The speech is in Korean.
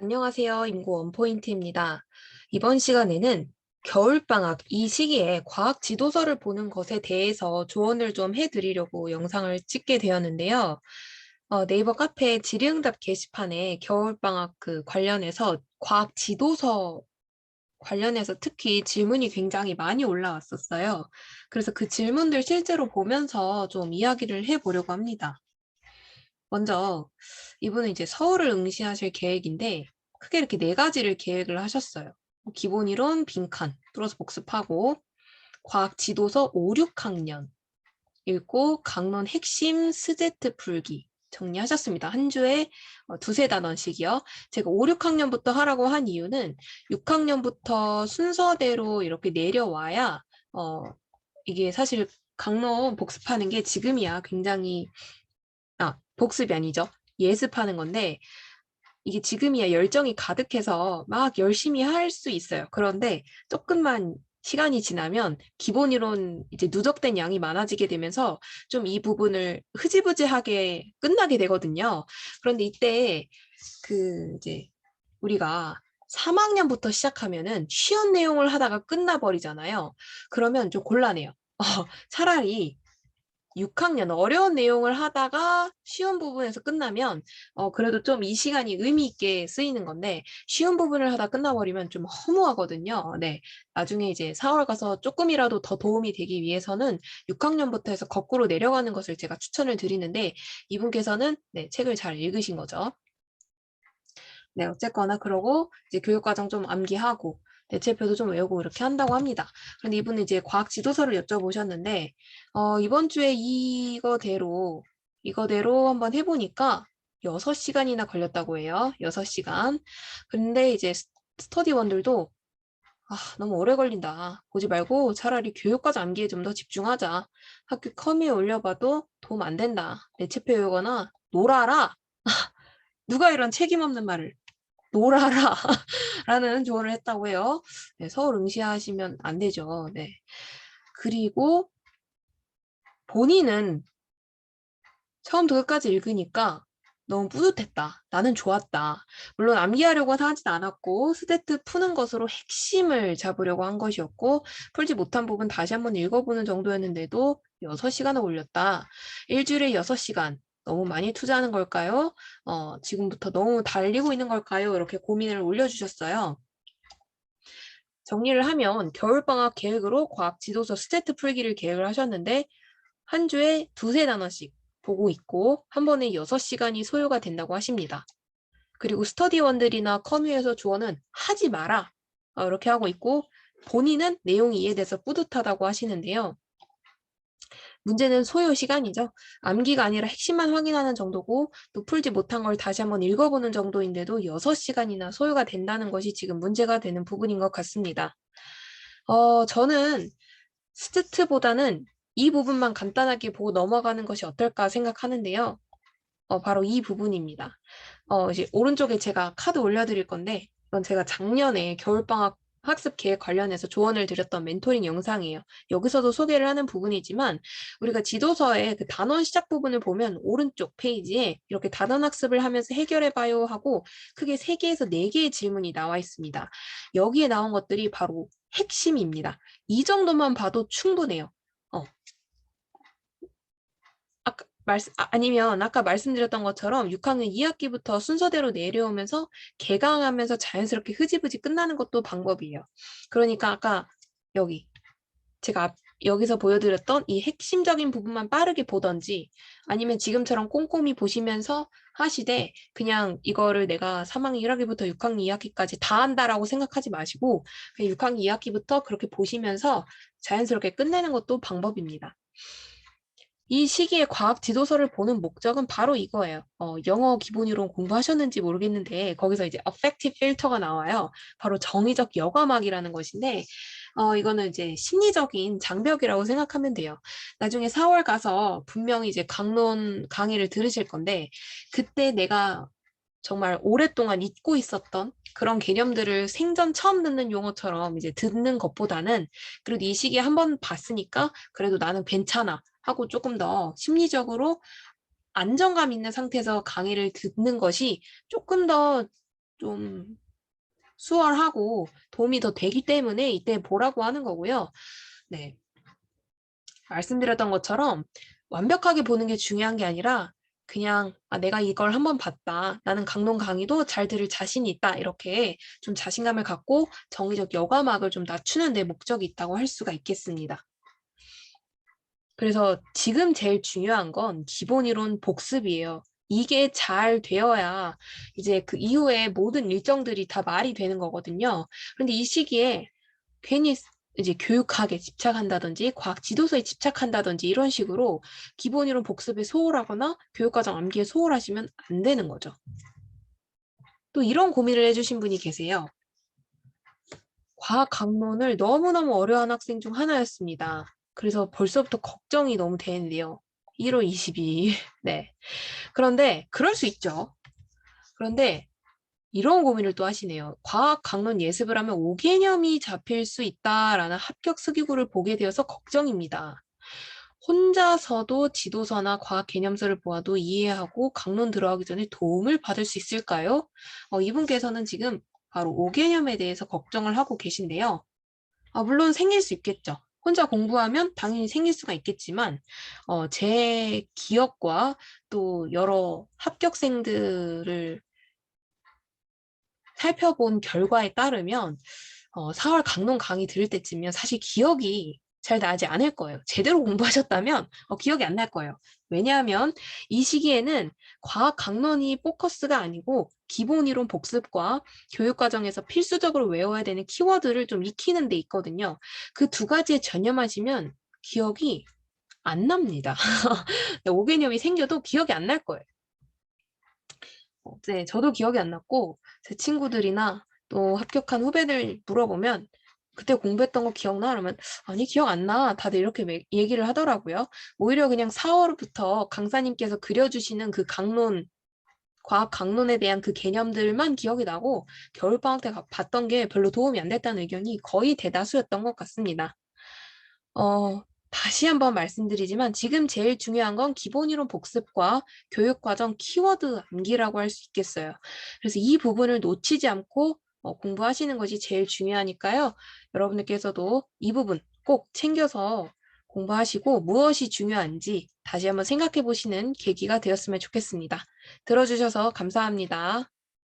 안녕하세요. 임고 원포인트입니다. 이번 시간에는 겨울방학 이 시기에 과학 지도서를 보는 것에 대해서 조언을 좀 해드리려고 영상을 찍게 되었는데요. 네이버 카페 질의응답 게시판에 겨울방학 관련해서 과학 지도서 관련해서 특히 질문이 굉장히 많이 올라왔었어요. 그래서 그 질문들 실제로 보면서 좀 이야기를 해보려고 합니다. 먼저 이분은 이제 서울을 응시하실 계획인데 크게 이렇게 네 가지를 계획을 하셨어요. 기본 이론 빈칸 뚫어서 복습하고 과학 지도서 5, 6학년 읽고 강론 핵심 스제트 풀기 정리하셨습니다. 한 주에 두세 단원씩이요. 제가 5, 6학년부터 하라고 한 이유는 6학년부터 순서대로 이렇게 내려와야 이게 사실 강론 복습하는 게 지금이야 굉장히 복습이 아니죠. 예습하는 건데 이게 지금이야 열정이 가득해서 막 열심히 할 수 있어요. 그런데 조금만 시간이 지나면 기본 이론 이제 누적된 양이 많아지게 되면서 좀 이 부분을 흐지부지하게 끝나게 되거든요. 그런데 이때 이제 우리가 3학년부터 시작하면은 쉬운 내용을 하다가 끝나버리잖아요. 그러면 좀 곤란해요. 차라리 6학년 어려운 내용을 하다가 쉬운 부분에서 끝나면 그래도 좀 이 시간이 의미 있게 쓰이는 건데 쉬운 부분을 하다 끝나버리면 좀 허무하거든요. 네. 나중에 이제 4월 가서 조금이라도 더 도움이 되기 위해서는 6학년부터 해서 거꾸로 내려가는 것을 제가 추천을 드리는데 이분께서는 네, 책을 잘 읽으신 거죠. 네, 어쨌거나 그러고 이제 교육과정 좀 암기하고 대체표도 좀 외우고 이렇게 한다고 합니다. 그런데 이분은 이제 과학 지도서를 여쭤보셨는데 이번 주에 이거대로 한번 해보니까 6시간이나 걸렸다고 해요. 6시간. 근데 이제 스터디원들도 너무 오래 걸린다. 보지 말고 차라리 교육과정 암기에 좀 더 집중하자. 학교 커미에 올려봐도 도움 안 된다. 대체표 외우거나 놀아라. 누가 이런 책임 없는 말을 놀아라 라는 조언을 했다고 해요. 네, 서울 응시하시면 안 되죠. 네. 그리고 본인은 처음부터 끝까지 읽으니까 너무 뿌듯했다. 나는 좋았다. 물론 암기하려고는 하진 않았고 스테트 푸는 것으로 핵심을 잡으려고 한 것이었고 풀지 못한 부분 다시 한번 읽어보는 정도였는데도 6시간을 올렸다. 일주일에 6시간. 너무 많이 투자하는 걸까요? 지금부터 너무 달리고 있는 걸까요? 이렇게 고민을 올려주셨어요. 정리를 하면 겨울방학 계획으로 과학 지도서 스테트 풀기를 계획을 하셨는데 한 주에 두세 단원씩 보고 있고 한 번에 6시간이 소요가 된다고 하십니다. 그리고 스터디원들이나 커뮤에서 조언은 하지 마라 이렇게 하고 있고 본인은 내용이 이해돼서 뿌듯하다고 하시는데요. 문제는 소요 시간이죠. 암기가 아니라 핵심만 확인하는 정도고 또 풀지 못한 걸 다시 한번 읽어보는 정도인데도 6시간이나 소요가 된다는 것이 지금 문제가 되는 부분인 것 같습니다. 저는 스트보다는 이 부분만 간단하게 보고 넘어가는 것이 어떨까 생각하는데요. 바로 이 부분입니다. 이제 오른쪽에 제가 카드 올려드릴 건데, 이건 제가 작년에 겨울방학 학습 계획 관련해서 조언을 드렸던 멘토링 영상이에요. 여기서도 소개를 하는 부분이지만, 우리가 지도서의 그 단원 시작 부분을 보면 오른쪽 페이지에 이렇게 단원 학습을 하면서 해결해봐요 하고 크게 3개에서 4개의 질문이 나와 있습니다. 여기에 나온 것들이 바로 핵심입니다. 이 정도만 봐도 충분해요. 아니면 아까 말씀드렸던 것처럼 6학년 2학기부터 순서대로 내려오면서 개강하면서 자연스럽게 흐지부지 끝나는 것도 방법이에요. 그러니까 아까 여기 제가 여기서 보여드렸던 이 핵심적인 부분만 빠르게 보던지 아니면 지금처럼 꼼꼼히 보시면서 하시되 그냥 이거를 내가 3학년 1학기부터 6학년 2학기까지 다 한다라고 생각하지 마시고 그냥 6학년 2학기부터 그렇게 보시면서 자연스럽게 끝내는 것도 방법입니다. 이 시기에 과학 지도서를 보는 목적은 바로 이거예요. 영어 기본 이론 공부하셨는지 모르겠는데 거기서 이제 affective filter가 나와요. 바로 정의적 여과막이라는 것인데 이거는 이제 심리적인 장벽이라고 생각하면 돼요. 나중에 4월 가서 분명히 이제 강론 강의를 들으실 건데 그때 내가 정말 오랫동안 잊고 있었던 그런 개념들을 생전 처음 듣는 용어처럼 이제 듣는 것보다는 그래도 이 시기에 한번 봤으니까 그래도 나는 괜찮아 하고 조금 더 심리적으로 안정감 있는 상태에서 강의를 듣는 것이 조금 더 좀 수월하고 도움이 더 되기 때문에 이때 보라고 하는 거고요. 네. 말씀드렸던 것처럼 완벽하게 보는 게 중요한 게 아니라 그냥 내가 이걸 한번 봤다. 나는 강론 강의도 잘 들을 자신이 있다. 이렇게 좀 자신감을 갖고 정의적 여과막을 좀 낮추는 데 목적이 있다고 할 수가 있겠습니다. 그래서 지금 제일 중요한 건 기본 이론 복습이에요. 이게 잘 되어야 이제 그 이후에 모든 일정들이 다 말이 되는 거거든요. 그런데 이 시기에 괜히 이제 교육학에 집착한다든지 과학 지도서에 집착한다든지 이런 식으로 기본 이론 복습에 소홀하거나 교육과정 암기에 소홀하시면 안 되는 거죠. 또 이런 고민을 해주신 분이 계세요. 과학 강론을 너무너무 어려워하는 학생 중 하나였습니다. 그래서 벌써부터 걱정이 너무 되는데요. 1월 22일. 네. 그런데 그럴 수 있죠. 그런데 이런 고민을 또 하시네요. 과학 강론 예습을 하면 5개념이 잡힐 수 있다라는 합격 수기구를 보게 되어서 걱정입니다. 혼자서도 지도서나 과학 개념서를 보아도 이해하고 강론 들어가기 전에 도움을 받을 수 있을까요? 이분께서는 지금 바로 5개념에 대해서 걱정을 하고 계신데요. 물론 생길 수 있겠죠. 혼자 공부하면 당연히 생길 수가 있겠지만 제 기억과 또 여러 합격생들을 살펴본 결과에 따르면 4월 강론 강의 들을 때쯤이면 사실 기억이 잘 나지 않을 거예요. 제대로 공부하셨다면 기억이 안 날 거예요. 왜냐하면 이 시기에는 과학 강론이 포커스가 아니고 기본 이론 복습과 교육과정에서 필수적으로 외워야 되는 키워드를 좀 익히는 데 있거든요. 그 두 가지에 전념하시면 기억이 안 납니다. 5개념이 생겨도 기억이 안 날 거예요. 네, 저도 기억이 안 났고 제 친구들이나 또 합격한 후배들 물어보면 그때 공부했던 거 기억나? 그러면 아니 기억 안 나. 다들 이렇게 얘기를 하더라고요. 오히려 그냥 4월부터 강사님께서 그려주시는 그 강론, 과학 강론에 대한 그 개념들만 기억이 나고 겨울방학 때 봤던 게 별로 도움이 안 됐다는 의견이 거의 대다수였던 것 같습니다. 다시 한번 말씀드리지만 지금 제일 중요한 건 기본 이론 복습과 교육과정 키워드 암기라고 할 수 있겠어요. 그래서 이 부분을 놓치지 않고 공부하시는 것이 제일 중요하니까요. 여러분들께서도 이 부분 꼭 챙겨서 공부하시고 무엇이 중요한지 다시 한번 생각해 보시는 계기가 되었으면 좋겠습니다. 들어주셔서 감사합니다.